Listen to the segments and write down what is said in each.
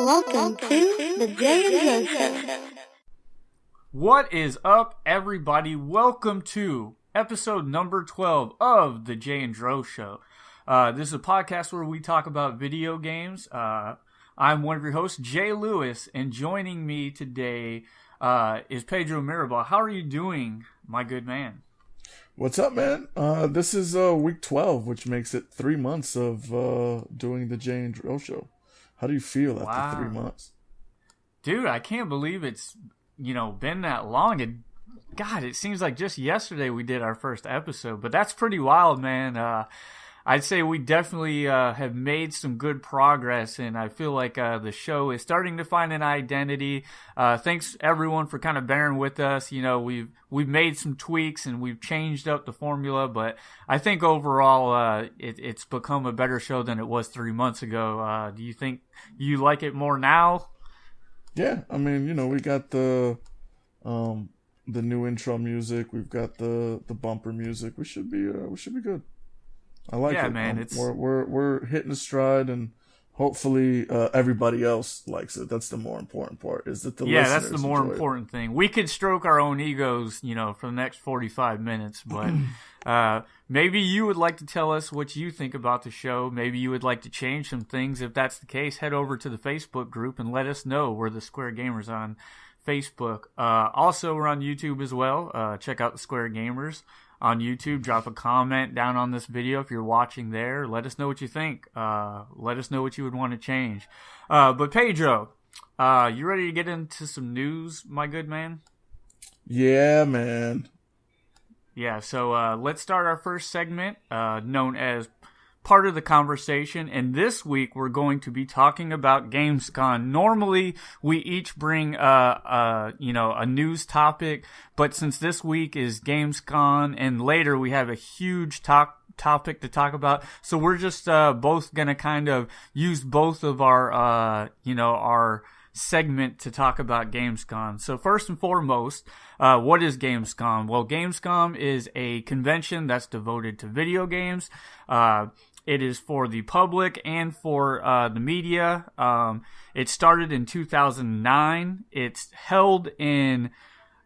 Welcome to the Jay and Joe Show. What is up, everybody? Welcome to episode number 12 of the Jay and Joe Show. This is a podcast where we talk about video games. I'm one of your hosts, Jay Lewis, and joining me today is Pedro Mirabal. How are you doing, my good man? What's up, man? This is week 12, which makes it 3 months of doing the Jay and Joe Show. How do you feel after 3 months? Dude, I can't believe it's, been that long. God, it seems like just yesterday we did our first episode, but that's pretty wild, man. I'd say we definitely have made some good progress, and I feel like the show is starting to find an identity. Thanks everyone for kind of bearing with us. We've made some tweaks and we've changed up the formula, but I think overall it's become a better show than it was 3 months ago. Do you think you like it more now? Yeah, I mean, we got the new intro music, we've got the bumper music. We should be good. I like it, man. We're hitting a stride, and hopefully everybody else likes it. That's the more important part. Is that the listeners that's the more important thing. We could stroke our own egos, for the next 45 minutes, but maybe you would like to tell us what you think about the show. Maybe you would like to change some things. If that's the case, head over to the Facebook group and let us know. We're the Square Gamers on Facebook. Also, we're on YouTube as well. Check out the Square Gamers on YouTube. Drop a comment down on this video if you're watching there. Let us know what you think. Let us know what you would want to change. But Pedro, you ready to get into some news, my good man? Yeah, man. Yeah, so let's start our first segment, known as Part of the Conversation. And this week we're going to be talking about Gamescom. Normally we each bring a news topic, but since this week is Gamescom and later we have a huge topic to talk about, so we're just both gonna kind of use both of our our segment to talk about Gamescom. So first and foremost, what is Gamescom? Well, Gamescom is a convention that's devoted to video games. It is for the public and for the media. It started in 2009. It's held in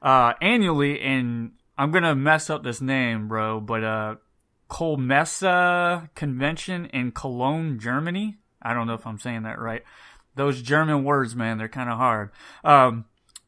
annually in, I'm going to mess up this name, bro, but Kolmessa Convention in Cologne, Germany. I don't know if I'm saying that right. Those German words, man, they're kind of hard.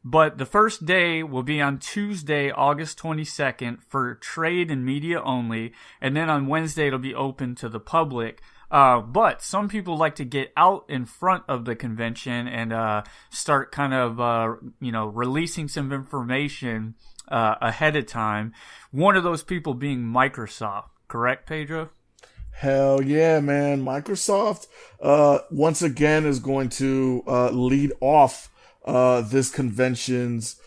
But the first day will be on Tuesday, August 22nd for trade and media only. And then on Wednesday, it'll be open to the public. But some people like to get out in front of the convention and start kind of, releasing some information ahead of time. One of those people being Microsoft. Correct, Pedro? Hell yeah, man. Microsoft, once again, is going to lead off this convention's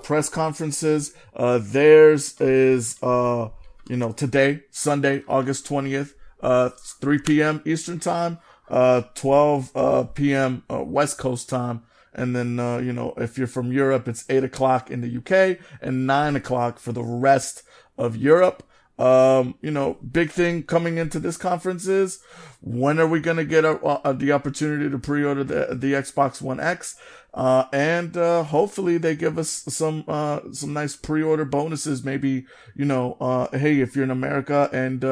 press conferences. Theirs is, today, Sunday, August 20th, 3 p.m. Eastern Time, 12 p.m. West Coast Time. And then, if you're from Europe, it's 8 o'clock in the UK and 9 o'clock for the rest of Europe. Big thing coming into this conference is, when are we going to get the opportunity to pre-order the Xbox One X? And hopefully they give us some nice pre-order bonuses. Maybe, hey, if you're in America and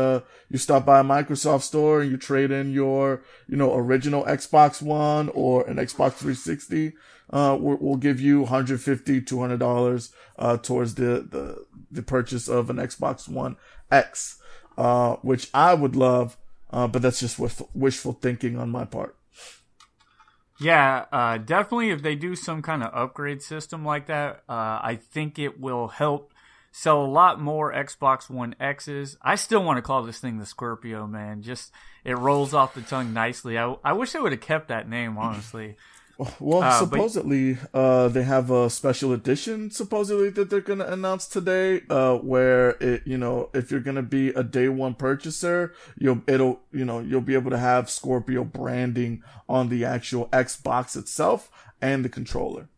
you stop by a Microsoft store and you trade in your, original Xbox One or an Xbox 360, we'll give you $150, $200 towards the purchase of an Xbox One X, which I would love, but that's just wishful thinking on my part. Yeah, definitely if they do some kind of upgrade system like that, I think it will help sell a lot more Xbox One X's. I still want to call this thing the Scorpio, man. Just, it rolls off the tongue nicely. I wish they would have kept that name, honestly. Well, supposedly, they have a special edition, supposedly, that they're going to announce today, where if you're going to be a day one purchaser, you'll be able to have Scorpio branding on the actual Xbox itself and the controller.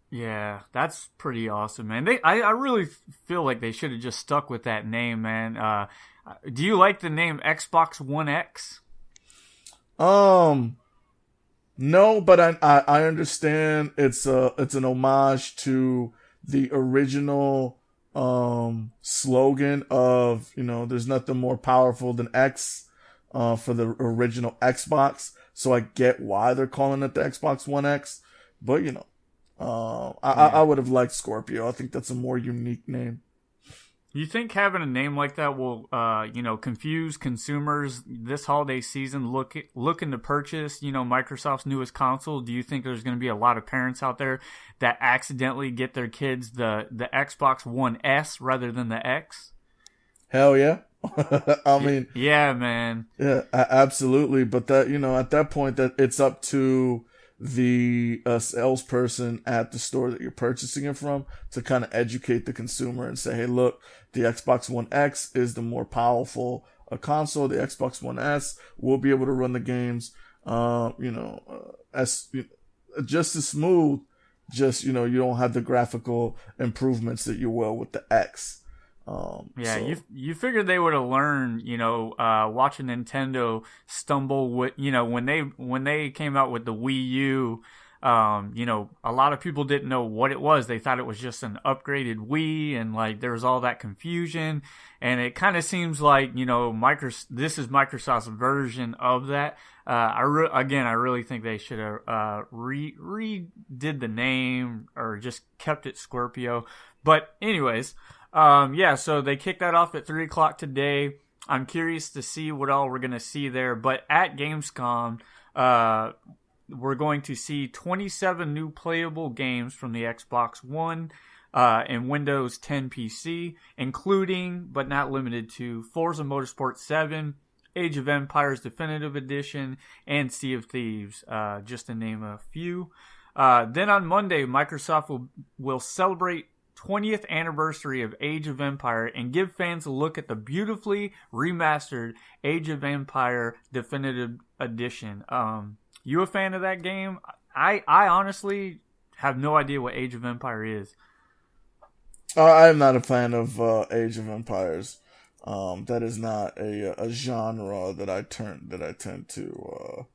Yeah, that's pretty awesome, man. I really feel like they should have just stuck with that name, man. Do you like the name Xbox One X? No, but I understand it's an homage to the original slogan of, there's nothing more powerful than X for the original Xbox. So I get why they're calling it the Xbox One X, but I would have liked Scorpio. I think that's a more unique name. You think having a name like that will, confuse consumers this holiday season looking to purchase, Microsoft's newest console? Do you think there's going to be a lot of parents out there that accidentally get their kids the Xbox One S rather than the X? Hell yeah. I mean, yeah, man. Yeah, absolutely. But that, at that point, that it's up to the salesperson at the store that you're purchasing it from to kind of educate the consumer and say, hey, look, the Xbox One X is the more powerful console. The Xbox One S will be able to run the games, as just as smooth. Just, you don't have the graphical improvements that you will with the X. You figured they would have learned, watching Nintendo stumble with, when they came out with the Wii U, a lot of people didn't know what it was. They thought it was just an upgraded Wii, and there was all that confusion. And it kind of seems like, this is Microsoft's version of that. I really think they should have redid the name or just kept it Scorpio. But anyways. So they kicked that off at 3 o'clock today. I'm curious to see what all we're going to see there. But at Gamescom, we're going to see 27 new playable games from the Xbox One and Windows 10 PC, including, but not limited to, Forza Motorsport 7, Age of Empires Definitive Edition, and Sea of Thieves, just to name a few. Then on Monday, Microsoft will celebrate 20th anniversary of Age of Empire and give fans a look at the beautifully remastered Age of Empire Definitive Edition. You a fan of that game? I honestly have no idea what Age of Empire is. I'm not a fan of Age of Empires. That is not a genre that I tend to.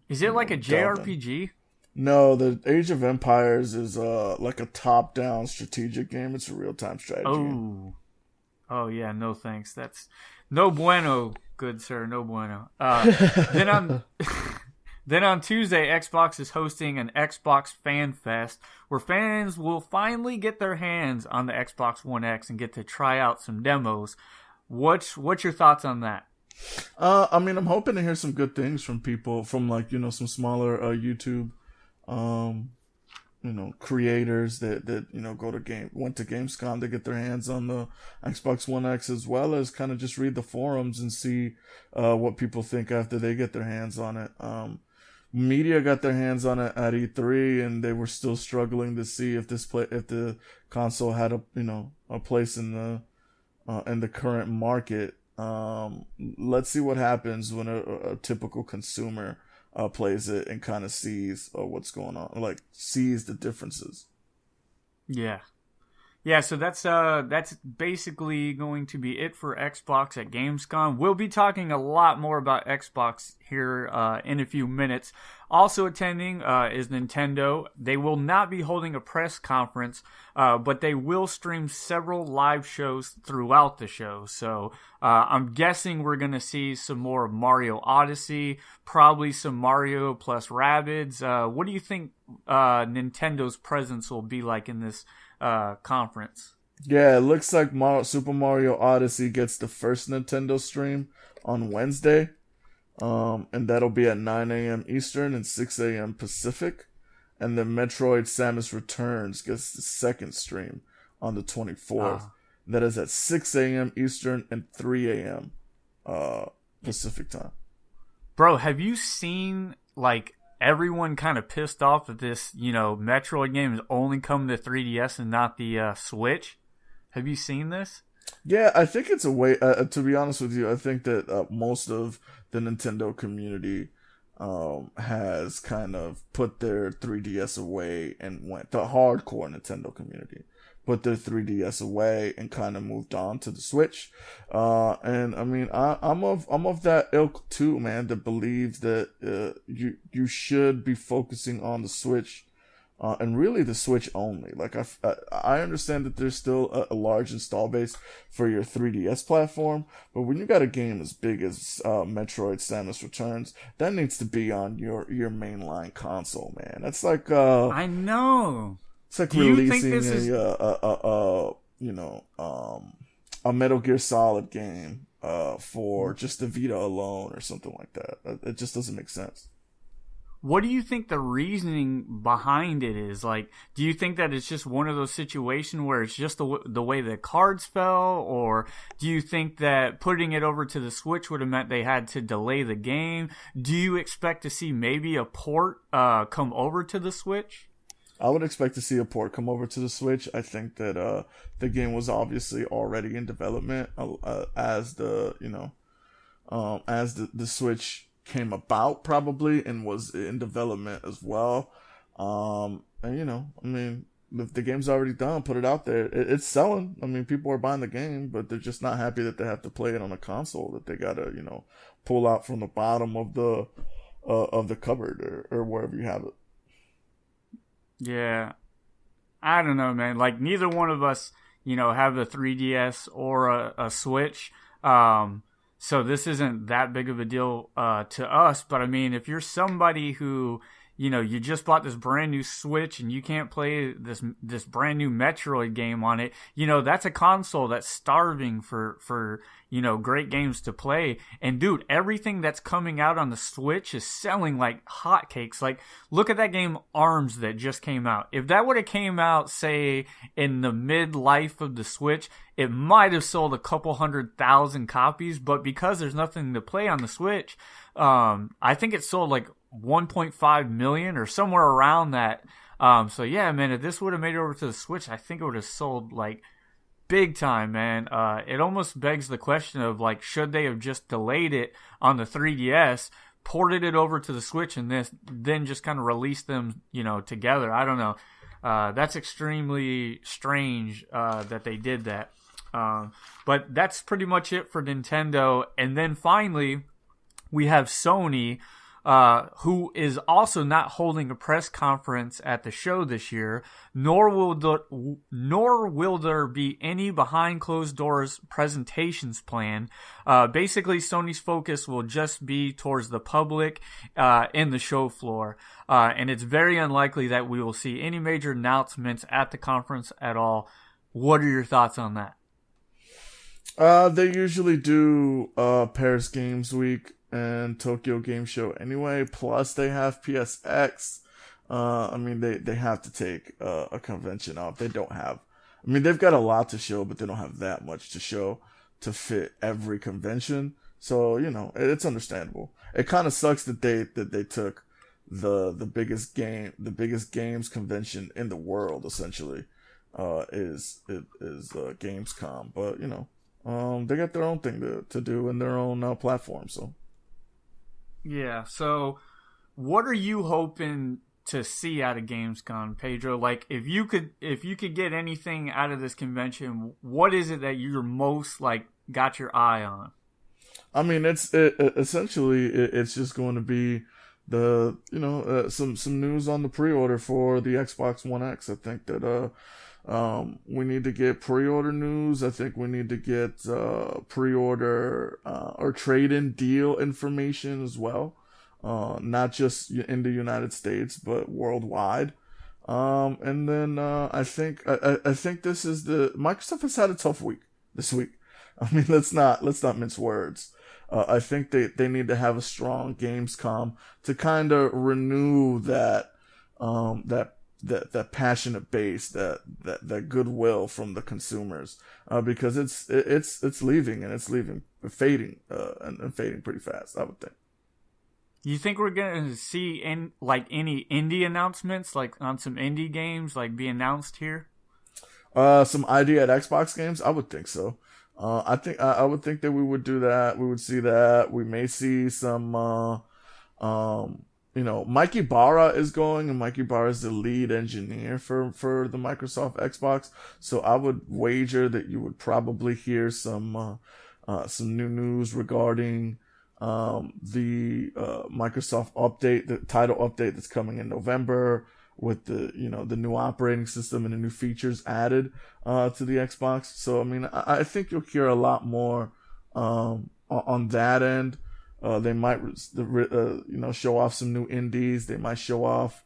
Is it like a JRPG? No, the Age of Empires is like a top-down strategic game. It's a real-time strategy. Oh yeah, no thanks. That's no bueno, good sir, no bueno. Then on Tuesday, Xbox is hosting an Xbox Fan Fest where fans will finally get their hands on the Xbox One X and get to try out some demos. What's your thoughts on that? I'm hoping to hear some good things from people, from some smaller YouTube creators that went to Gamescom to get their hands on the Xbox One X, as well as kind of just read the forums and see what people think after they get their hands on it. Media got their hands on it at E3, and they were still struggling to see if the console had a place in the current market. Let's see what happens when a typical consumer plays it and kind of sees what's going on, sees the differences. Yeah, so that's basically going to be it for Xbox at Gamescom. We'll be talking a lot more about Xbox here in a few minutes. Also attending is Nintendo. They will not be holding a press conference, but they will stream several live shows throughout the show. So I'm guessing we're going to see some more Mario Odyssey, probably some Mario plus Rabbids. What do you think Nintendo's presence will be like in this conference? Yeah, it looks like Super Mario Odyssey gets the first Nintendo stream on Wednesday, and that'll be at 9 a.m. Eastern and 6 a.m. Pacific. And then Metroid Samus Returns gets the second stream on the 24th. That is at 6 a.m. Eastern and 3 a.m. Pacific time. Bro, have you seen everyone kind of pissed off that this, Metroid game is only coming to 3DS and not the Switch? Have you seen this? Yeah, I think it's a way, to be honest with you, I think that most of the Nintendo community has kind of put their 3DS away and went, the hardcore Nintendo community put their 3DS away and kind of moved on to the Switch. And I mean, I'm of that ilk too, man, that believes that you should be focusing on the Switch. And really the Switch only. Like, I understand that there's still a large install base for your 3DS platform, but when you got a game as big as Metroid Samus Returns, that needs to be on your mainline console, man. That's like I know. It's like Do you releasing think this is a Metal Gear Solid game for just the Vita alone or something like that. It just doesn't make sense. What do you think the reasoning behind it is? Like, do you think that it's just one of those situations where it's just the way the cards fell? Or do you think that putting it over to the Switch would have meant they had to delay the game? Do you expect to see maybe a port come over to the Switch? I would expect to see a port come over to the Switch. I think that the game was obviously already in development as the Switch came about, probably, and was in development as well. And I mean, if the game's already done, put it out there. It's selling. I mean, people are buying the game, but they're just not happy that they have to play it on a console that they gotta pull out from the bottom of the cupboard or wherever you have it. Yeah, I don't know, man. Like, neither one of us, have a 3DS or a Switch. So this isn't that big of a deal to us. But I mean, if you're somebody who, you just bought this brand new Switch and you can't play this brand new Metroid game on it, that's a console that's starving for great games to play. And dude, everything that's coming out on the Switch is selling like hotcakes. Like, look at that game ARMS that just came out. If that would have came out, say, in the mid-life of the Switch, it might have sold a couple 100,000 copies. But because there's nothing to play on the Switch, I think it sold like 1.5 million or somewhere around that. So yeah, man, if this would have made it over to the Switch, I think it would have sold like big time, man. It almost begs the question of, like, should they have just delayed it on the 3DS, ported it over to the Switch, and then just kind of released them, together? I don't know. That's extremely strange that they did that. But that's pretty much it for Nintendo. And then finally, we have Sony, who is also not holding a press conference at the show this year, nor will there be any behind closed doors presentations planned. Basically, Sony's focus will just be towards the public in the show floor, and it's very unlikely that we will see any major announcements at the conference at all. What are your thoughts on that? They usually do Paris Games Week and Tokyo Game Show anyway, plus they have PSX. I mean, they have to take a convention off. They've got a lot to show, but they don't have that much to show to fit every convention. So, it's understandable. It kind of sucks that they took the biggest games convention in the world, essentially, is Gamescom. But, they got their own thing to do in their own platform, so. Yeah, so what are you hoping to see out of Gamescom, Pedro? Like, if you could get anything out of this convention, what is it that you're most, like, got your eye on? I mean, essentially it's just going to be some news on the pre-order for the Xbox One X. I think that we need to get pre-order news. I think we need to get pre-order or trade-in deal information as well, not just in the United States but worldwide. And then I think this is Microsoft has had a tough week this week. I mean, let's not mince words. I think they need to have a strong Gamescom to kind of renew that passionate base, that goodwill from the consumers, because it's leaving, and it's fading, and fading pretty fast, I would think. You think we're gonna see any indie announcements, like on some indie games, like be announced here? Some ID at Xbox games, I would think so. I would think that we would do that. We would see that. We may see some Mike Ibarra is going, and Mike Ibarra is the lead engineer for the Microsoft Xbox. So I would wager that you would probably hear some new news regarding the Microsoft update, the title update that's coming in November with the new operating system and the new features added to the Xbox. So I mean, I think you'll hear a lot more on that end. They might, show off some new indies. They might show off,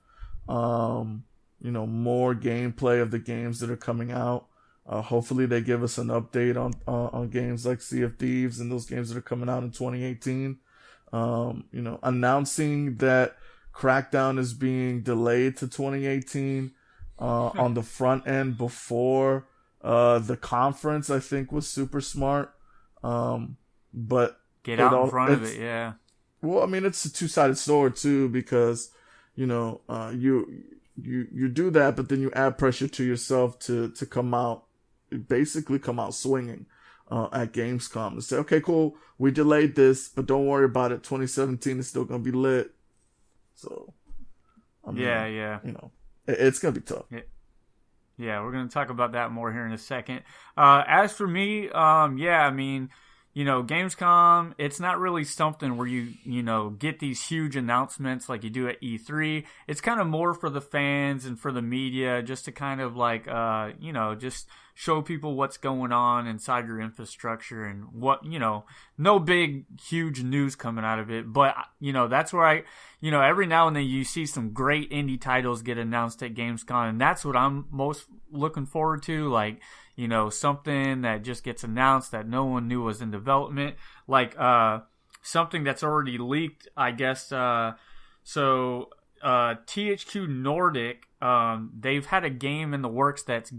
more gameplay of the games that are coming out. Hopefully they give us an update on games like Sea of Thieves and those games that are coming out in 2018. Announcing that Crackdown is being delayed to 2018 on the front end before the conference, I think was super smart. But get out in front of it, yeah. Well, I mean, it's a two-sided sword too, because you do that, but then you add pressure to yourself to basically come out swinging at Gamescom and say, okay, cool, we delayed this, but don't worry about it. 2017 is still gonna be lit. So, I mean, yeah. It's gonna be tough. Yeah, we're gonna talk about that more here in a second. As for me, I mean, Gamescom, it's not really something where you get these huge announcements like you do at E3. It's kind of more for the fans and for the media, just to kind of like, just show people what's going on inside your infrastructure and what, no big, huge news coming out of it. But, that's where every now and then you see some great indie titles get announced at Gamescom, and that's what I'm most looking forward to. Like, something that just gets announced that no one knew was in development, like something that's already leaked, I guess. So THQ Nordic, they've had a game in the works that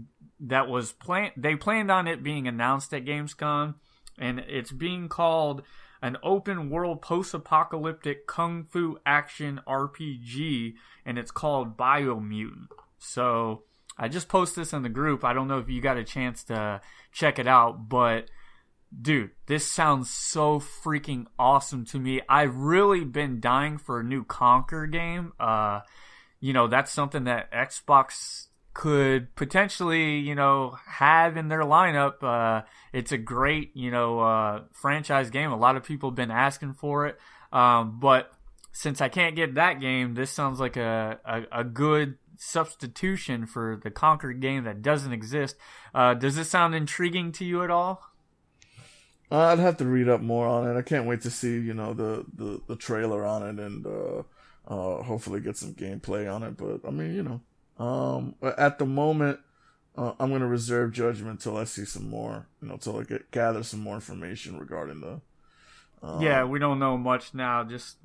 was planned. They planned on it being announced at Gamescom, and it's being called an open world post-apocalyptic kung fu action RPG, and it's called Biomutant. So I just posted this in the group. I don't know if you got a chance to check it out, but dude, this sounds so freaking awesome to me. I've really been dying for a new Conquer game. That's something that Xbox could potentially, have in their lineup. It's a great, franchise game. A lot of people have been asking for it. But since I can't get that game, this sounds like a good substitution for the Conquer game that doesn't exist. Does this sound intriguing to you at all? I'd have to read up more on it. I can't wait to see, the trailer on it and hopefully get some gameplay on it. But I mean, at the moment, I'm gonna reserve judgment until I see some more, until I gather some more information regarding the. Yeah, we don't know much now. Just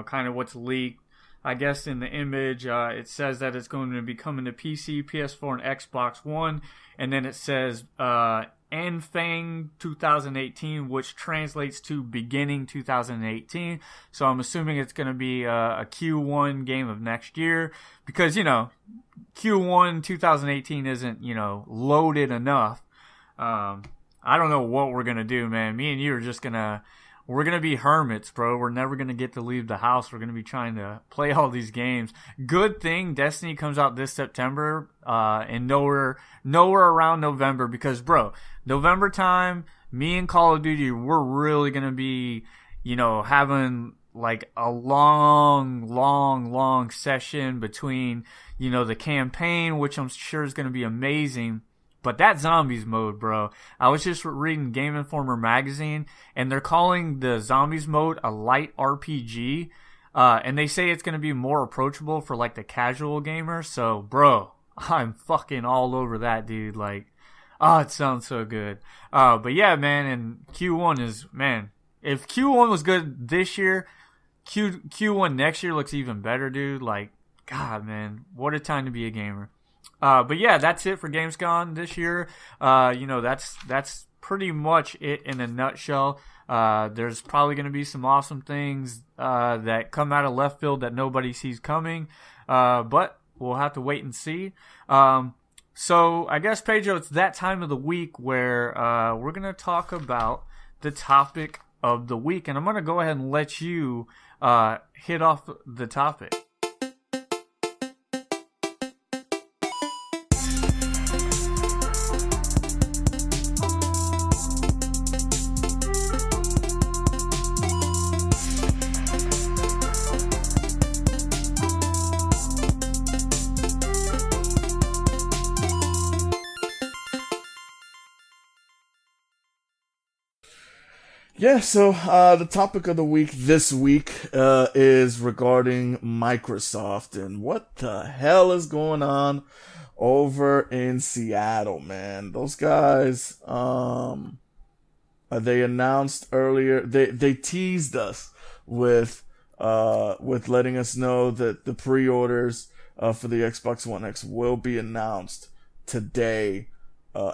kind of what's leaked. I guess in the image, it says that it's going to be coming to PC, PS4, and Xbox One, and then it says Enfang 2018, which translates to beginning 2018. So I'm assuming it's going to be a Q1 game of next year, because Q1 2018 isn't loaded enough. I don't know what we're gonna do, man. Me and you are just we're going to be hermits, bro. We're never going to get to leave the house. We're going to be trying to play all these games. Good thing Destiny comes out this September, and nowhere around November, because, bro, November time, me and Call of Duty, we're really going to be, having like a long session between, the campaign, which I'm sure is going to be amazing. But that zombies mode, bro. I was just reading Game Informer magazine, and they're calling the zombies mode a light RPG. And they say it's going to be more approachable for like the casual gamer. So, bro, I'm fucking all over that, dude. Like, it sounds so good. But yeah, man, and Q1 is, man, if Q1 was good this year, Q1 next year looks even better, dude. Like, God, man, what a time to be a gamer. But yeah, that's it for Gamescom this year. That's pretty much it in a nutshell. There's probably going to be some awesome things that come out of left field that nobody sees coming. But we'll have to wait and see. So I guess, Pedro, it's that time of the week where we're going to talk about the topic of the week. And I'm going to go ahead and let you hit off the topic. Yeah, so the topic of the week this week is regarding Microsoft and what the hell is going on over in Seattle, man. Those guys, they announced earlier, they teased us with letting us know that the pre-orders for the Xbox One X will be announced today.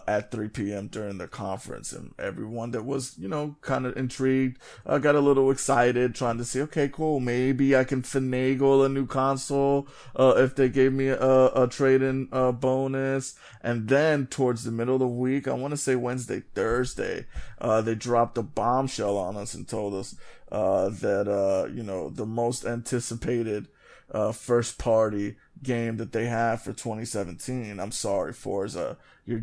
At 3 p.m. during the conference, and everyone that was, kind of intrigued, got a little excited, trying to see, okay, cool, maybe I can finagle a new console, if they gave me a trade-in, bonus. And then towards the middle of the week, I want to say Wednesday, Thursday, they dropped a bombshell on us and told us, that, the most anticipated, first party game that they have for 2017. I'm sorry, Forza. You're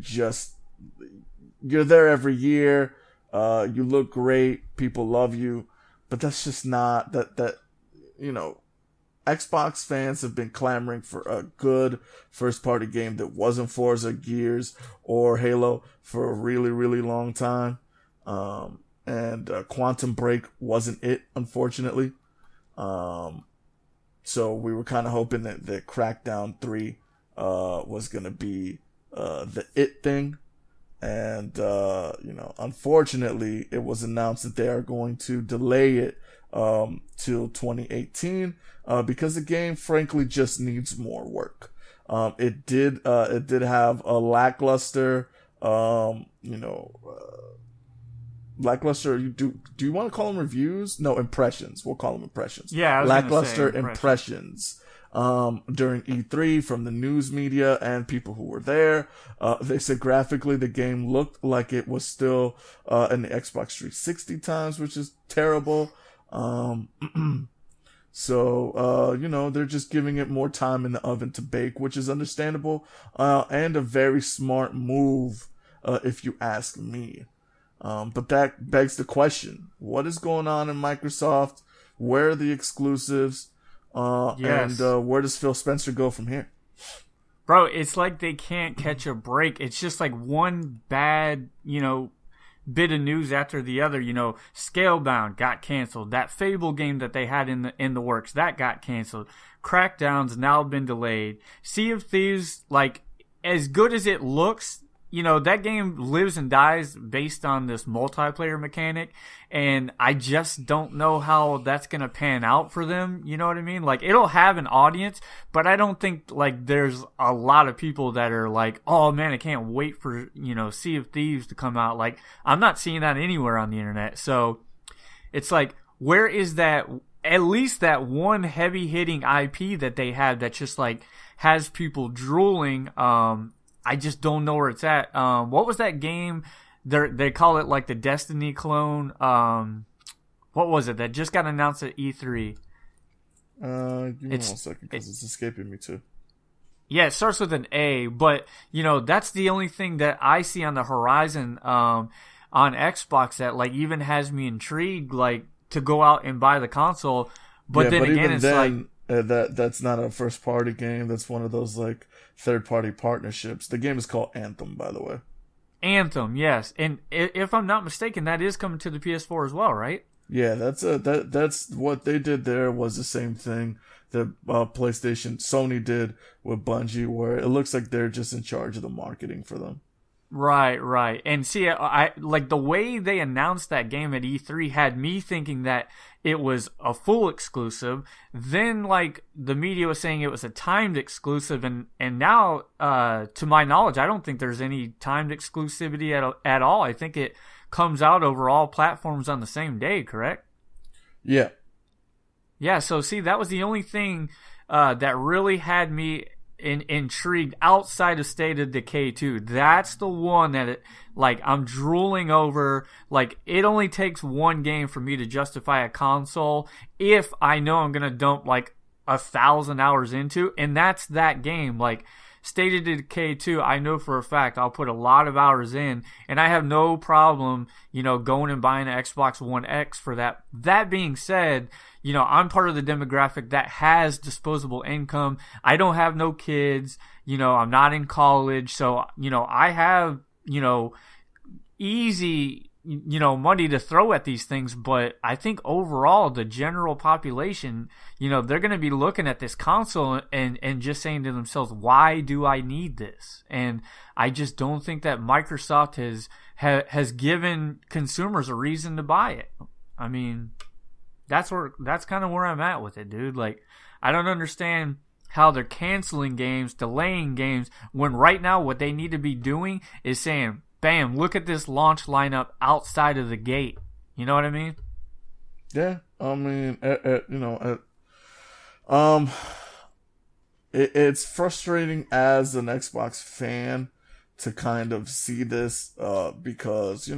there every year. You look great. People love you, but that's just not that, Xbox fans have been clamoring for a good first party game that wasn't Forza, Gears, or Halo for a really, really long time. And Quantum Break wasn't it, unfortunately. So we were kind of hoping that Crackdown 3 was going to be the it thing. And, unfortunately, it was announced that they are going to delay it till 2018 because the game, frankly, just needs more work. It did have a lackluster, lackluster. Do you want to call them reviews? No, impressions. We'll call them impressions. Yeah, I was lackluster say impressions during E3 from the news media and people who were there. They said graphically the game looked like it was still in the Xbox 360 times, which is terrible. So they're just giving it more time in the oven to bake, which is understandable and a very smart move, if you ask me. But that begs the question: what is going on in Microsoft? Where are the exclusives? Yes. And where does Phil Spencer go from here? Bro, it's like they can't catch a break. It's just like one bad, bit of news after the other. Scalebound got canceled. That Fable game that they had in the works, that got canceled. Crackdown's now been delayed. Sea of Thieves, like, as good as it looks, that game lives and dies based on this multiplayer mechanic, and I just don't know how that's going to pan out for them. You know what I mean? Like, it'll have an audience, but I don't think, like, there's a lot of people that are like, oh man, I can't wait for, Sea of Thieves to come out. Like, I'm not seeing that anywhere on the internet. So it's like, where is that, at least that one heavy hitting IP that they have that just like has people drooling? I just don't know where it's at. What was that game? They call it like the Destiny clone. What was it that just got announced at E3? Give me 1 second because it's escaping me too. Yeah, it starts with an A, but that's the only thing that I see on the horizon on Xbox that like even has me intrigued, like to go out and buy the console. But then again, it's then, like that's not a first party game. That's one of those like third party partnerships. The game is called Anthem, by the way. Anthem, yes, and if I'm not mistaken, that is coming to the PS4 as well, right? Yeah, that's what they did there was the same thing that Sony did with Bungie, where it looks like they're just in charge of the marketing for them. Right. And see, I like the way they announced that game at E3 had me thinking that it was a full exclusive. Then, like, the media was saying it was a timed exclusive, and now, to my knowledge, I don't think there's any timed exclusivity at all. I think it comes out over all platforms on the same day, correct? Yeah. Yeah, so see, that was the only thing that really had me intrigued outside of State of Decay 2. That's the one that I'm drooling over. Like, it only takes one game for me to justify a console if I know I'm gonna dump like 1,000 hours into, and that's that game. Like, State of Decay 2, I know for a fact I'll put a lot of hours in, and I have no problem, going and buying an Xbox One X for that. That being said, I'm part of the demographic that has disposable income. I don't have no kids. I'm not in college. So, I have, easy, money to throw at these things. But I think overall, the general population, they're going to be looking at this console and just saying to themselves, why do I need this? And I just don't think that Microsoft has given consumers a reason to buy it. I mean, that's kind of where I'm at with it, dude. Like, I don't understand how they're canceling games, delaying games, when right now what they need to be doing is saying, bam, look at this launch lineup outside of the gate. You know what I mean? Yeah, I mean, it's frustrating as an Xbox fan to kind of see this, because,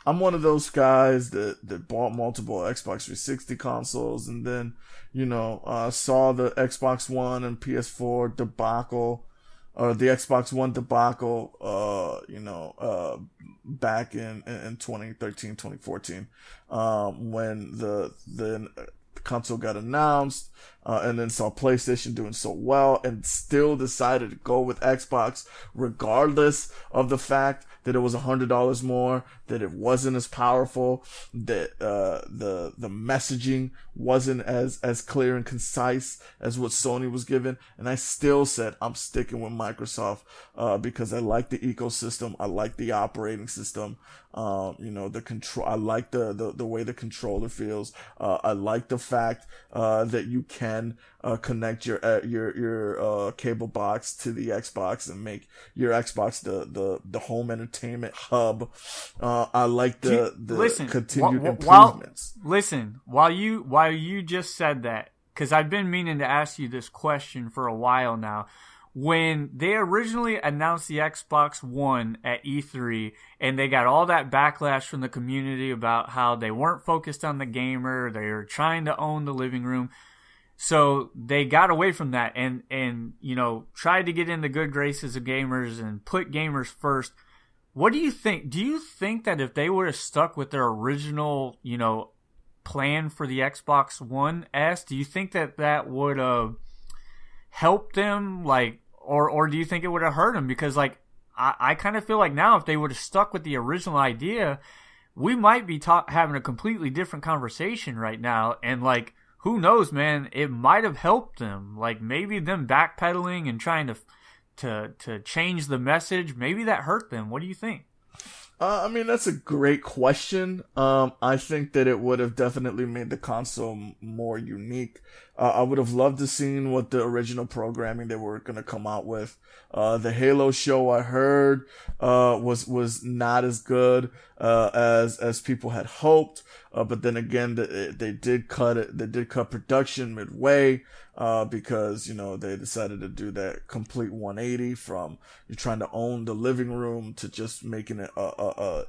I'm one of those guys that bought multiple Xbox 360 consoles and then, saw the Xbox One and PS4 debacle, or the Xbox One debacle, back in 2013, 2014, when the console got announced, and then saw PlayStation doing so well and still decided to go with Xbox regardless of the fact that it was $100 more, that it wasn't as powerful, that the messaging wasn't as clear and concise as what Sony was given. And I still said I'm sticking with Microsoft, because I like the ecosystem, I like the operating system, the control. I like the way the controller feels. I like the fact that you can connect your cable box to the Xbox and make your Xbox the home entertainment hub. I like the continued improvements. While you just said that, because I've been meaning to ask you this question for a while now. When they originally announced the Xbox One at E3, and they got all that backlash from the community about how they weren't focused on the gamer, they were trying to own the living room. So they got away from that and tried to get in the good graces of gamers and put gamers first. What do you think? Do you think that if they would have stuck with their original, plan for the Xbox One S, do you think that would have helped them, or do you think it would have hurt them? Because, I kind of feel like now if they would have stuck with the original idea, we might be having a completely different conversation right now. And, who knows, man? It might have helped them. Maybe them backpedaling and trying to change the message, maybe that hurt them. What do you think? I mean, that's a great question. I think that it would have definitely made the console more unique. I would have loved to seen what the original programming they were going to come out with. The Halo show I heard, was not as good, as people had hoped. But then again, they did cut it. They did cut production midway, because, they decided to do that complete 180 from you're trying to own the living room to just making it a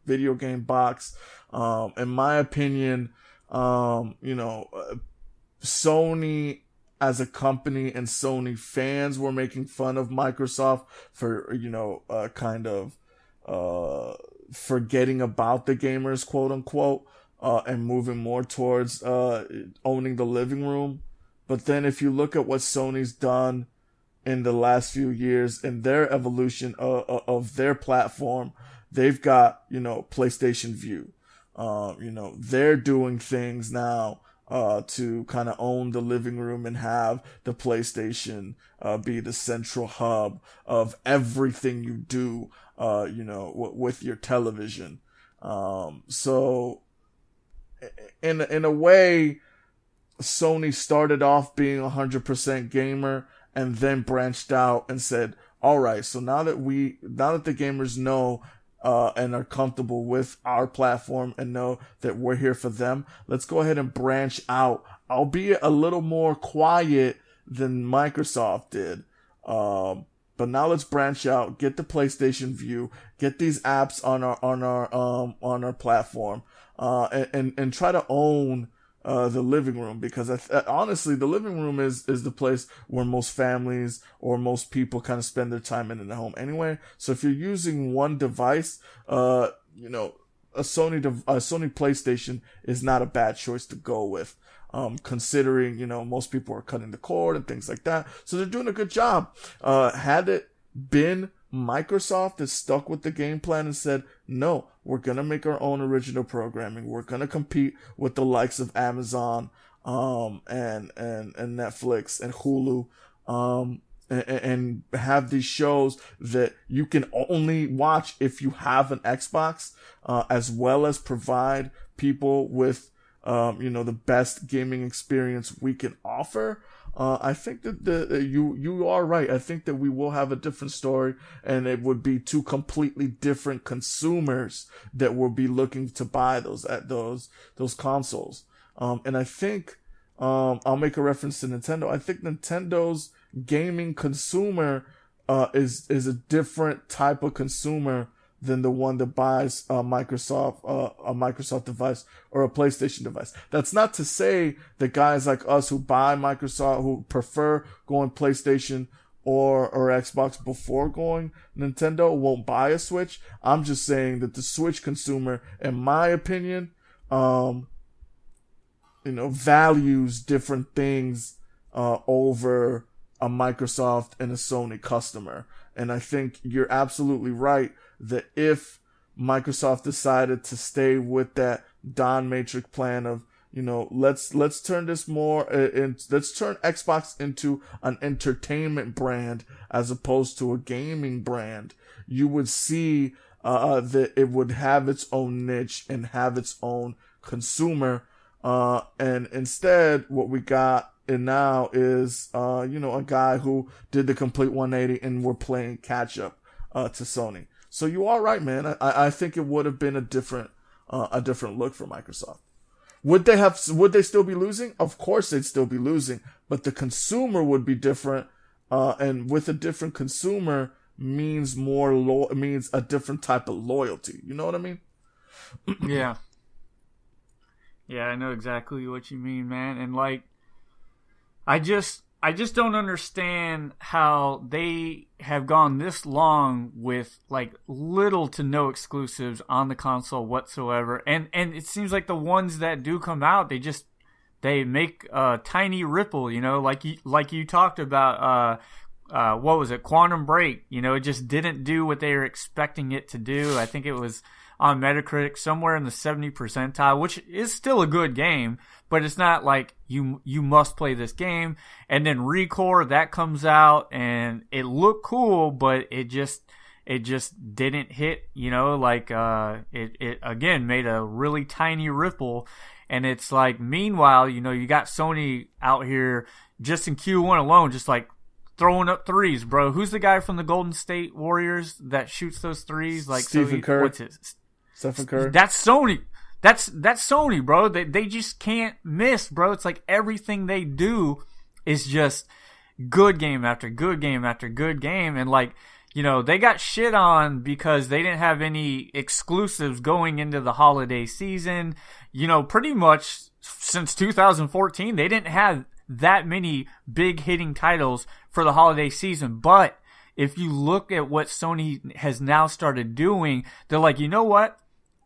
video game box. In my opinion, Sony as a company and Sony fans were making fun of Microsoft for, kind of, forgetting about the gamers, quote unquote, and moving more towards, owning the living room. But then if you look at what Sony's done in the last few years in their evolution of their platform, they've got, PlayStation View. They're doing things now, to kind of own the living room and have the PlayStation, be the central hub of everything you do, with your television. So in a way, Sony started off being 100% gamer and then branched out and said, all right, so now that the gamers know, and are comfortable with our platform and know that we're here for them, let's go ahead and branch out, albeit a little more quiet than Microsoft did. But now let's branch out, get the PlayStation View, get these apps on our platform, and try to own the living room, because honestly, the living room is the place where most families or most people kind of spend their time in the home anyway. So if you're using one device, a Sony PlayStation is not a bad choice to go with. Considering, most people are cutting the cord and things like that. So they're doing a good job. Had it been Microsoft that stuck with the game plan and said, no, we're going to make our own original programming. We're going to compete with the likes of Amazon, and Netflix and Hulu, and have these shows that you can only watch if you have an Xbox, as well as provide people with the best gaming experience we can offer. I think that you are right. I think that we will have a different story, and it would be two completely different consumers that will be looking to buy those consoles. And I think I'll make a reference to Nintendo. I think Nintendo's gaming consumer is a different type of consumer than the one that buys a Microsoft device or a PlayStation device. That's not to say that guys like us who buy Microsoft, who prefer going PlayStation or Xbox before going Nintendo, won't buy a Switch. I'm just saying that the Switch consumer, in my opinion, values different things over a Microsoft and a Sony customer. And I think you're absolutely right that if Microsoft decided to stay with that Don Matrix plan of, let's turn this more, let's turn Xbox into an entertainment brand as opposed to a gaming brand, you would see that it would have its own niche and have its own consumer. And instead, what we got now is, a guy who did the complete 180 and we're playing catch up to Sony. So you are right, man. I think it would have been a different look for Microsoft. Would they still be losing? Of course they'd still be losing, but the consumer would be different. And with a different consumer means means a different type of loyalty. You know what I mean? Yeah. Yeah, I know exactly what you mean, man. And I just don't understand how they have gone this long with little to no exclusives on the console whatsoever. And it seems like the ones that do come out, they make a tiny ripple, like you talked about, what was it? Quantum Break, it just didn't do what they were expecting it to do. I think it was on Metacritic somewhere in the 70 percentile, which is still a good game, but it's not like you must play this game. And then Recore, that comes out and it looked cool, but it just didn't hit, it again made a really tiny ripple. And it's meanwhile, you got Sony out here just in Q1 alone, just throwing up threes, bro. Who's the guy from the Golden State Warriors that shoots those threes? Stephen Curry. What's his? Stephen Curry. That's Sony. That's Sony, bro. They just can't miss, bro. It's everything they do is just good game after good game after good game. And they got shit on because they didn't have any exclusives going into the holiday season. Pretty much since 2014, they didn't have that many big hitting titles for the holiday season. But if you look at what Sony has now started doing, they're like, you know what?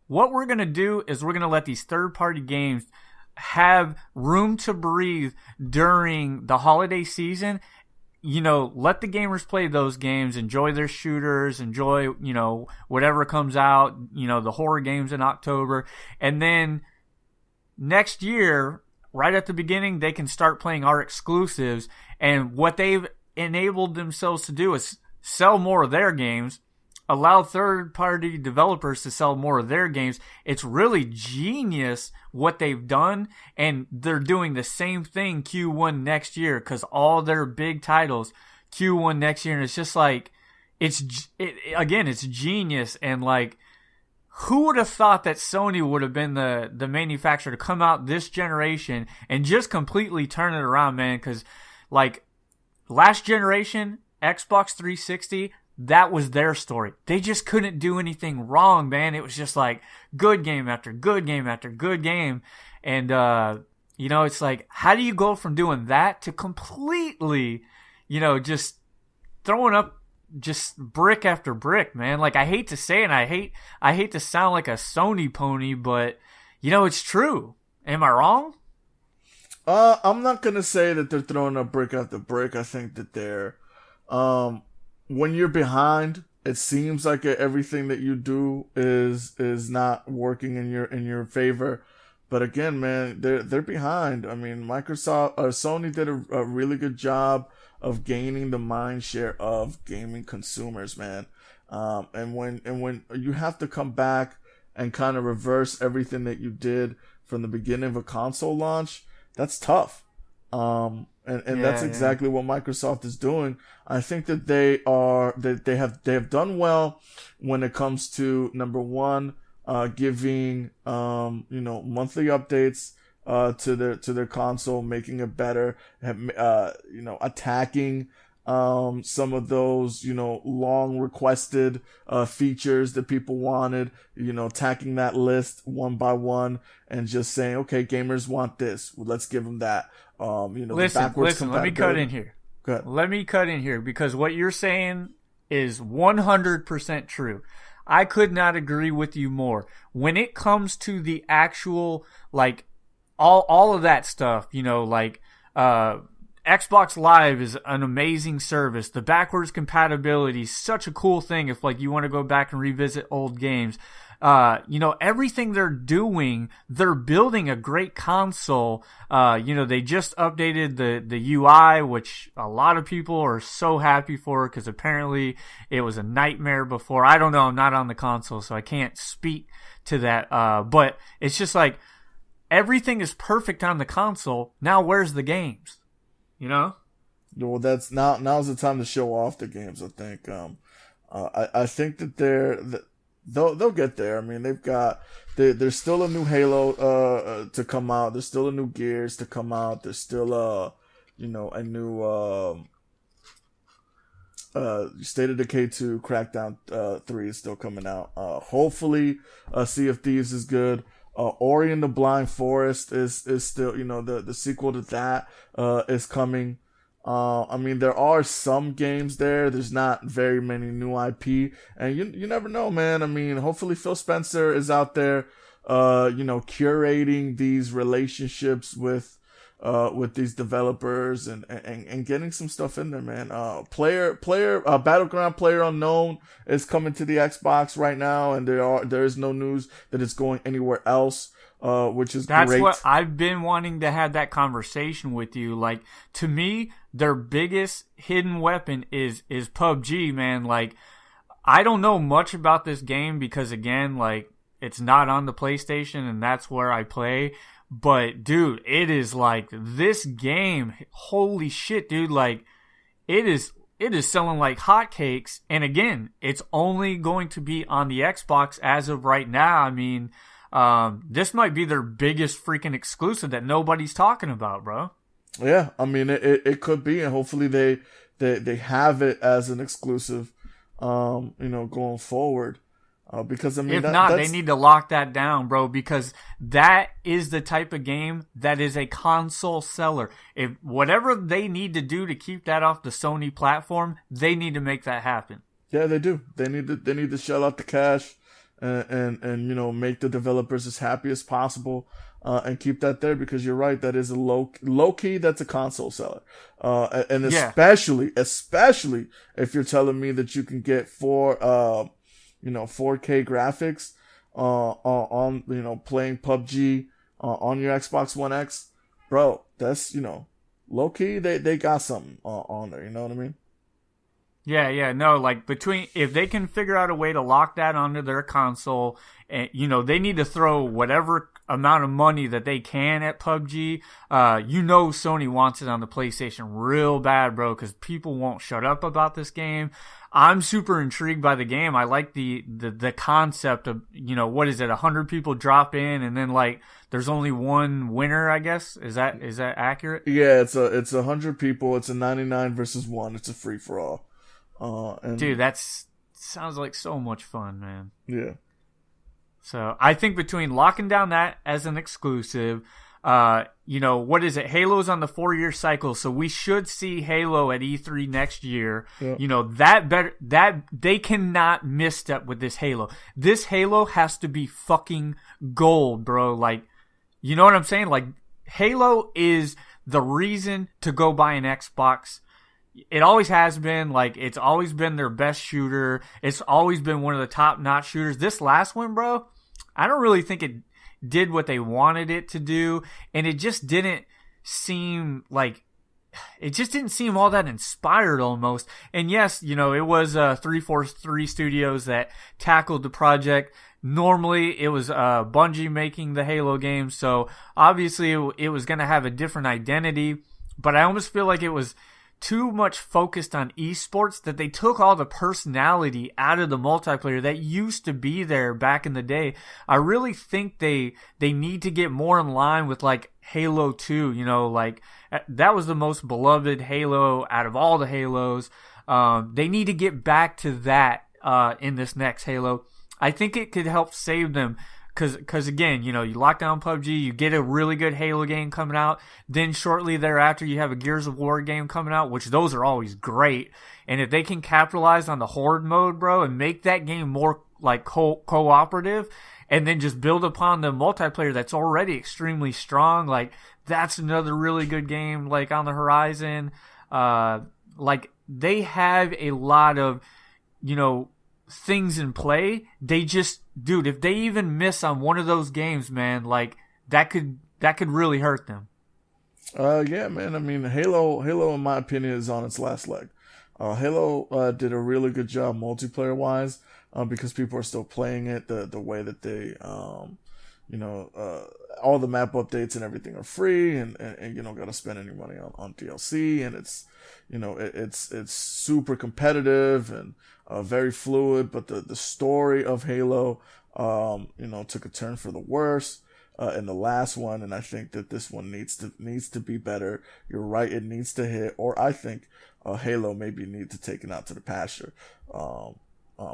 What we're going to do is we're going to let these third-party games have room to breathe during the holiday season. Let the gamers play those games, enjoy their shooters, enjoy, whatever comes out, the horror games in October. And then next year, right at the beginning, they can start playing our exclusives. And what they've enabled themselves to do is sell more of their games, allow third-party developers to sell more of their games. It's really genius what they've done, and they're doing the same thing Q1 next year because all their big titles Q1 next year, and it's just it's genius. And who would have thought that Sony would have been the manufacturer to come out this generation and just completely turn it around, man? Because last generation Xbox 360, that was their story. They just couldn't do anything wrong, man. It was just like good game after good game after good game. And, it's like, how do you go from doing that to completely, just throwing up just brick after brick, man? Like, I hate to say it, and I hate to sound like a Sony pony, but, it's true. Am I wrong? I'm not going to say that they're throwing up brick after brick. I think that they're, when you're behind, it seems like everything that you do is not working in your favor. But again, man, they're behind. I mean, Sony did a really good job of gaining the mind share of gaming consumers, man. And when you have to come back and kind of reverse everything that you did from the beginning of a console launch, that's tough. And that's exactly what Microsoft is doing. I think that they have done well when it comes to, number one, giving monthly updates to their console, making it better, attacking some of those long requested features that people wanted, attacking that list one by one and just saying, okay, gamers want this, well, let's give them that. Listen, let me cut in here. Go ahead. Let me cut in here, because what you're saying is 100% true. I could not agree with you more. When it comes to the actual, like, all of that stuff, Xbox Live is an amazing service. The backwards compatibility is such a cool thing if, like, you want to go back and revisit old games. Everything they're doing, they're building a great console. They just updated the UI, which a lot of people are so happy for, because apparently it was a nightmare before. I don't know. I'm not on the console, so I can't speak to that. But it's just like everything is perfect on the console. Now where's the games? Well, that's now's the time to show off the games. I think. I think that they'll get there. I mean, there's still a new Halo to come out. There's still a new Gears to come out. There's still a new State of Decay 2, Crackdown 3 is still coming out. Hopefully, Sea of Thieves is good. Ori and the Blind Forest is still, the sequel to that is coming. I mean, there are some games there. There's not very many new IP, and you never know, man. I mean, hopefully Phil Spencer is out there, curating these relationships with these developers and getting some stuff in there, man. Battleground PlayerUnknown is coming to the Xbox right now, and there is no news that it's going anywhere else. Which is great. That's what I've been wanting to have that conversation with you. Like, to me, their biggest hidden weapon is PUBG, man. Like, I don't know much about this game because, again, like, it's not on the PlayStation and that's where I play. But, dude, it is like this game. Holy shit, dude. Like, it is selling like hotcakes. And again, it's only going to be on the Xbox as of right now. I mean, this might be their biggest freaking exclusive that nobody's talking about, bro. Yeah, I mean, it could be, and hopefully they have it as an exclusive, going forward. Because I mean, if not, they need to lock that down, bro, because that is the type of game that is a console seller. If whatever they need to do to keep that off the Sony platform, they need to make that happen. Yeah, they do. They need to shell out the cash and make the developers as happy as possible, and keep that there, because you're right, that is a low key, that's a console seller. And especially if you're telling me that you can get 4K graphics, on playing PUBG, on your Xbox One X, bro, that's, low key, they got something on there, you know what I mean? Yeah, no, like, if they can figure out a way to lock that onto their console, and, they need to throw whatever amount of money that they can at PUBG. Sony wants it on the PlayStation real bad, bro, because people won't shut up about this game. I'm super intrigued by the game. I like the concept of, what is it, 100 people drop in and then like there's only one winner, I guess. Is that accurate? Yeah, it's 100 people. It's a 99 versus 1. It's a free for all. Dude, sounds like so much fun, man. Yeah. So I think between locking down that as an exclusive, what is it? Halo's on the 4-year cycle, so we should see Halo at E3 next year. Yeah. That they cannot misstep with this Halo. This Halo has to be fucking gold, bro. Like, you know what I'm saying? Like, Halo is the reason to go buy an Xbox. It always has been. Like, it's always been their best shooter. It's always been one of the top-notch shooters. This last one, bro, I don't really think it did what they wanted it to do, and it just didn't seem all that inspired almost. And yes, it was 343 Studios that tackled the project. Normally, it was Bungie making the Halo game, so obviously it was going to have a different identity, but I almost feel like it was too much focused on esports, that they took all the personality out of the multiplayer that used to be there back in the day. I really think they need to get more in line with like Halo 2, like that was the most beloved Halo out of all the Halos. They need to get back to that in this next Halo. I think it could help save them. Because again, you lock down PUBG, you get a really good Halo game coming out. Then shortly thereafter, you have a Gears of War game coming out, which those are always great. And if they can capitalize on the Horde mode, bro, and make that game more like cooperative, and then just build upon the multiplayer that's already extremely strong, like that's another really good game like on the horizon. Like they have a lot of, things in play. They just, dude, if they even miss on one of those games, man, like that could really hurt them. Yeah, man. I mean, Halo, in my opinion, is on its last leg. Halo did a really good job multiplayer wise, because people are still playing it the way that they, all the map updates and everything are free, and you don't got to spend any money on DLC, and it's, it's super competitive and very fluid. But the story of Halo, took a turn for the worse in the last one, and I think that this one needs to be better. You're right, it needs to hit, or I think Halo maybe need to take it out to the pasture.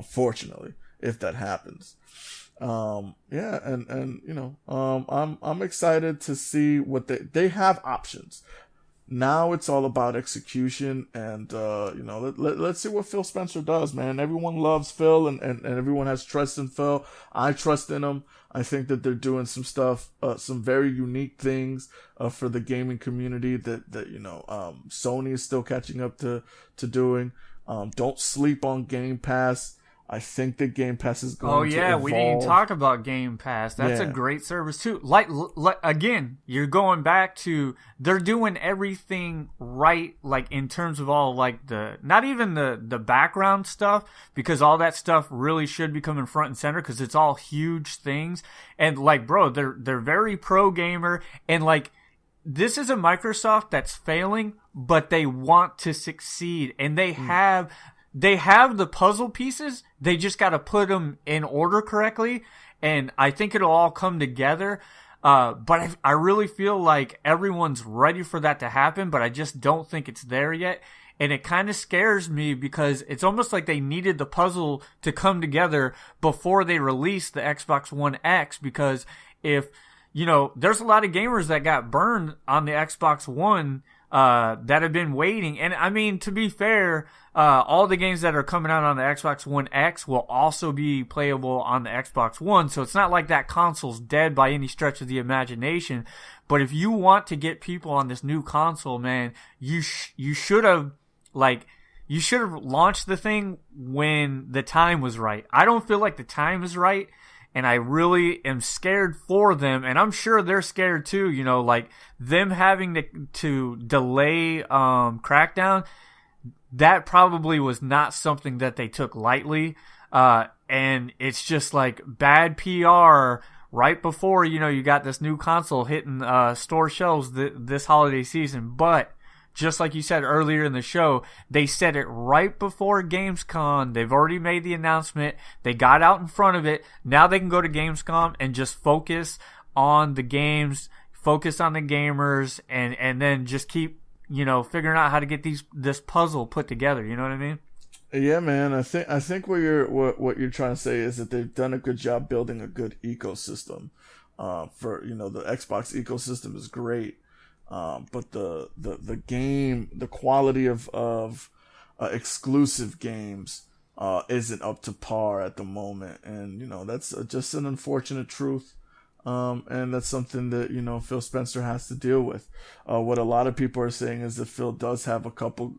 Fortunately, if that happens. I'm excited to see what they have options. Now it's all about execution, and let's see what Phil Spencer does, man. Everyone loves Phil, and everyone has trust in Phil. I trust in him. I think that they're doing some stuff, some very unique things for the gaming community that Sony is still catching up to doing. Don't sleep on Game Pass. I think that Game Pass is going to evolve. We didn't even talk about Game Pass. That's a great service too. Like again, you're going back to, they're doing everything right, like in terms of all like not even the background stuff, because all that stuff really should be coming front and center because it's all huge things. And like, bro, they're very pro gamer, and like this is a Microsoft that's failing, but they want to succeed, and they have the puzzle pieces. They just got to put them in order correctly, and I think it'll all come together. But I really feel like everyone's ready for that to happen, but I just don't think it's there yet. And it kind of scares me because it's almost like they needed the puzzle to come together before they released the Xbox One X, because if, there's a lot of gamers that got burned on the Xbox One that have been waiting. And I mean, to be fair, all the games that are coming out on the Xbox One X will also be playable on the Xbox One. So it's not like that console's dead by any stretch of the imagination. But if you want to get people on this new console, man, you should have launched the thing when the time was right. I don't feel like the time is right. And I really am scared for them, and I'm sure they're scared too. Like them having to delay Crackdown, that probably was not something that they took lightly. And it's just like bad PR right before, you got this new console hitting store shelves this holiday season. But just like you said earlier in the show, they said it right before Gamescom. They've already made the announcement. They got out in front of it. Now they can go to Gamescom and just focus on the games, focus on the gamers, and then just keep, figuring out how to get this puzzle put together. You know what I mean? Yeah, man. I think what you're trying to say is that they've done a good job building a good ecosystem. For the Xbox ecosystem is great. But the game, the quality of exclusive games isn't up to par at the moment, and that's just an unfortunate truth. And that's something that Phil Spencer has to deal with. What a lot of people are saying is that Phil does have a couple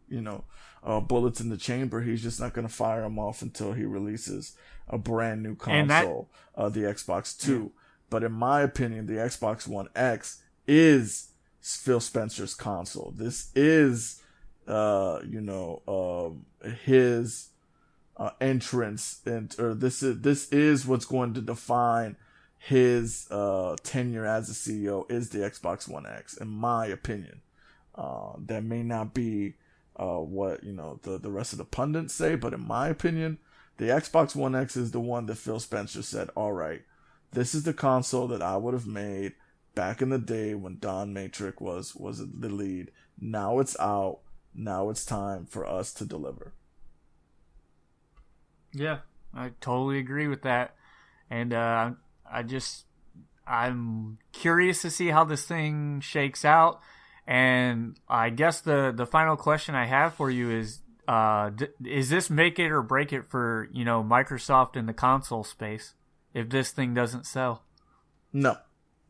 bullets in the chamber. He's just not going to fire them off until he releases a brand new console, the Xbox 2. Yeah. But in my opinion, the Xbox One X is Phil Spencer's console. This is, his entrance, or this is what's going to define his tenure as a CEO. Is the Xbox One X, in my opinion. That may not be what the rest of the pundits say, but in my opinion, the Xbox One X is the one that Phil Spencer said, all right, this is the console that I would have made back in the day when Don Matrix was the lead. Now it's out. Now it's time for us to deliver. Yeah, I totally agree with that. And I'm curious to see how this thing shakes out. And I guess the final question I have for you is this make it or break it for, Microsoft in the console space if this thing doesn't sell? No.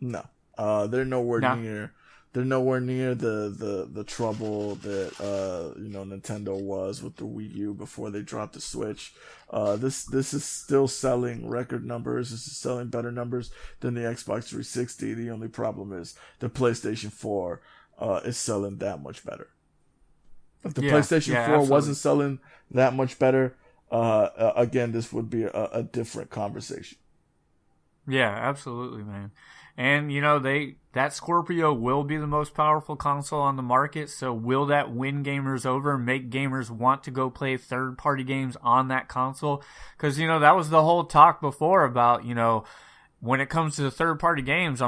They're nowhere near. They're nowhere near the trouble that Nintendo was with the Wii U before they dropped the Switch. This is still selling record numbers. This is selling better numbers than the Xbox 360. The only problem is the PlayStation 4 is selling that much better. If the PlayStation 4 absolutely wasn't selling that much better, again, this would be a different conversation. Yeah, absolutely, man. And, that Scorpio will be the most powerful console on the market, so will that win gamers over and make gamers want to go play third-party games on that console? Because, that was the whole talk before about, when it comes to the third-party games,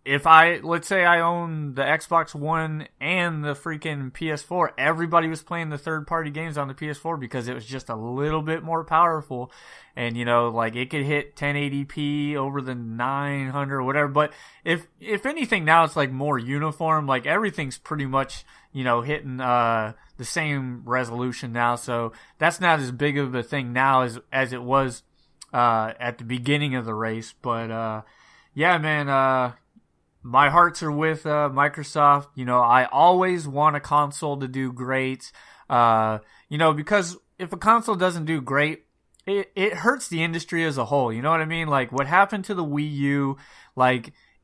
if let's say I own the Xbox One and the freaking PS4, everybody was playing the third-party games on the PS4 because it was just a little bit more powerful. And, it could hit 1080p over the 900 or whatever. But if anything, now it's more uniform. Everything's pretty much, hitting the same resolution now. So that's not as big of a thing now as it was at the beginning of the race. But, yeah, man, my hearts are with Microsoft. I always want a console to do great. Because if a console doesn't do great, it hurts the industry as a whole. You know what I mean? What happened to the Wii U?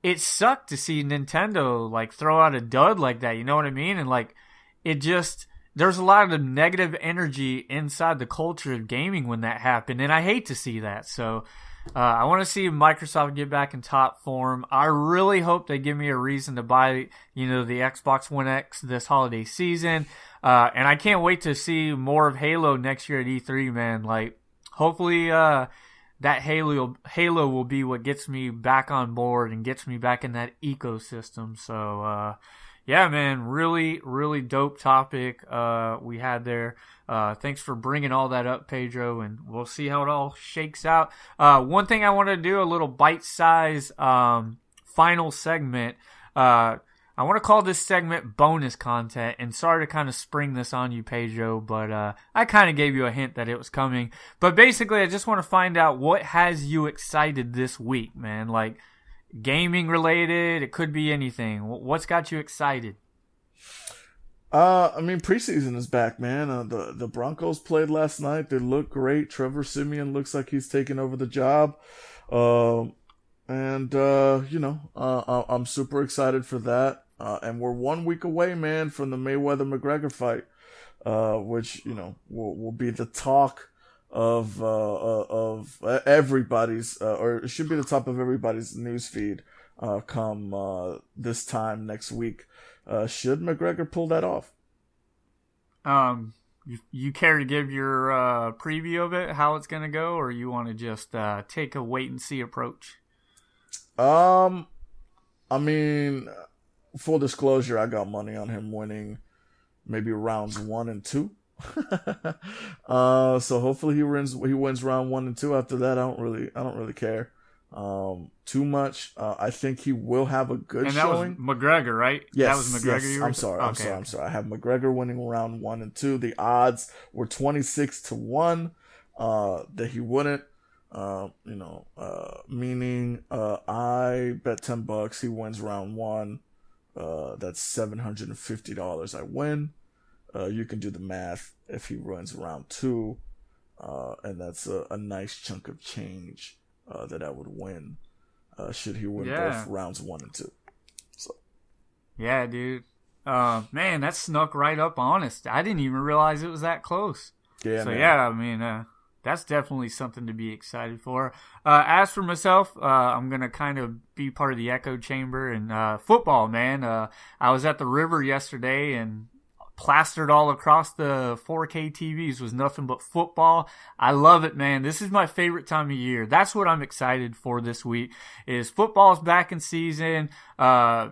It sucked to see Nintendo throw out a dud like that. You know what I mean? And there's a lot of negative energy inside the culture of gaming when that happened, and I hate to see that. So I want to see Microsoft get back in top form. I really hope they give me a reason to buy, the Xbox One X this holiday season. And I can't wait to see more of Halo next year at E3, man. Hopefully that Halo will be what gets me back on board and gets me back in that ecosystem. So, yeah, man, really, really dope topic we had there. Thanks for bringing all that up, Pedro, and we'll see how it all shakes out. One thing I want to do, a little bite-size final segment. I want to call this segment bonus content, and sorry to kind of spring this on you, Pedro, but I kind of gave you a hint that it was coming. But basically, I just want to find out what has you excited this week, man. Gaming related, it could be anything. What's got you excited? Preseason is back, man. The Broncos played last night. They look great. Trevor Siemian looks like he's taking over the job. I'm super excited for that. And we're 1 week away, man, from the Mayweather-McGregor fight, which, will be the talk of everybody's, or it should be the top of everybody's news feed come this time next week. Should McGregor pull that off? You care to give your preview of it, how it's going to go, or you want to just take a wait and see approach? I mean, full disclosure, I got money on him winning maybe rounds 1 and 2. So hopefully he wins round 1 and 2. After that, I don't really care too much. I think he will have a good showing. And that was McGregor, right? Yes, that was McGregor. Yes. I'm sorry. I have McGregor winning round 1 and 2. The odds were 26-1 that he wouldn't. Meaning I bet $10 he wins round 1. That's $750 I win. You can do the math if he wins round 2, and that's a nice chunk of change that I would win should he win both rounds 1 and 2. So, yeah, dude. Man, that snuck right up on us. I didn't even realize it was that close. Yeah, so man. Yeah, I mean, that's definitely something to be excited for. As for myself, I'm going to kind of be part of the echo chamber and football, man. I was at the river yesterday and plastered all across the 4K TVs was nothing but football. I love it, man. This is my favorite time of year. That's what I'm excited for this week is football's back in season. Pumpkin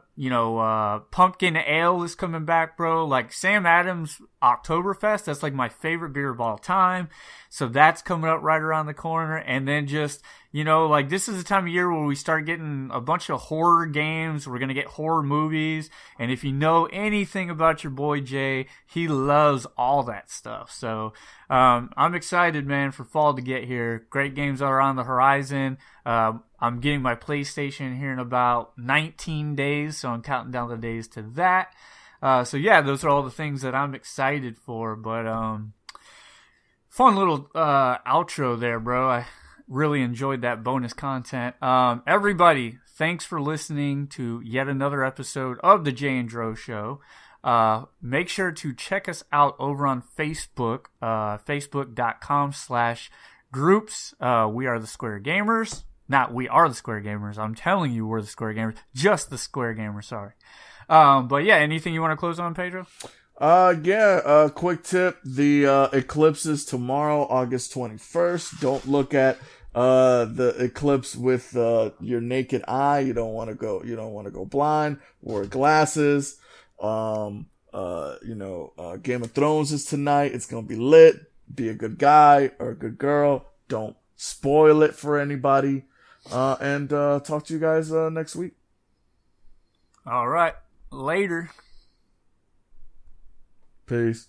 ale is coming back, bro. Like Sam Adams Oktoberfest, that's like my favorite beer of all time. So that's coming up right around the corner. And then just, this is the time of year where we start getting a bunch of horror games. We're going to get horror movies. And if you know anything about your boy Jay, he loves all that stuff. So I'm excited, man, for fall to get here. Great games are on the horizon. I'm getting my PlayStation here in about 19 days, so I'm counting down the days to that. Those are all the things that I'm excited for. But fun little outro there, bro. I really enjoyed that bonus content. Everybody, thanks for listening to yet another episode of the Jay and Dro Show. Make sure to check us out over on Facebook, facebook.com/groups. We are the Square Gamers. Not we are the Square Gamers. I'm telling you we're the Square Gamers. Just the Square Gamers, sorry. Anything you want to close on, Pedro? Quick tip. The eclipse is tomorrow, August 21st. Don't look at the eclipse with your naked eye. You don't want to go blind. Wear glasses. Game of Thrones is tonight. It's gonna be lit. Be a good guy or a good girl. Don't spoil it for anybody. And talk to you guys next week. All right. Later. Peace.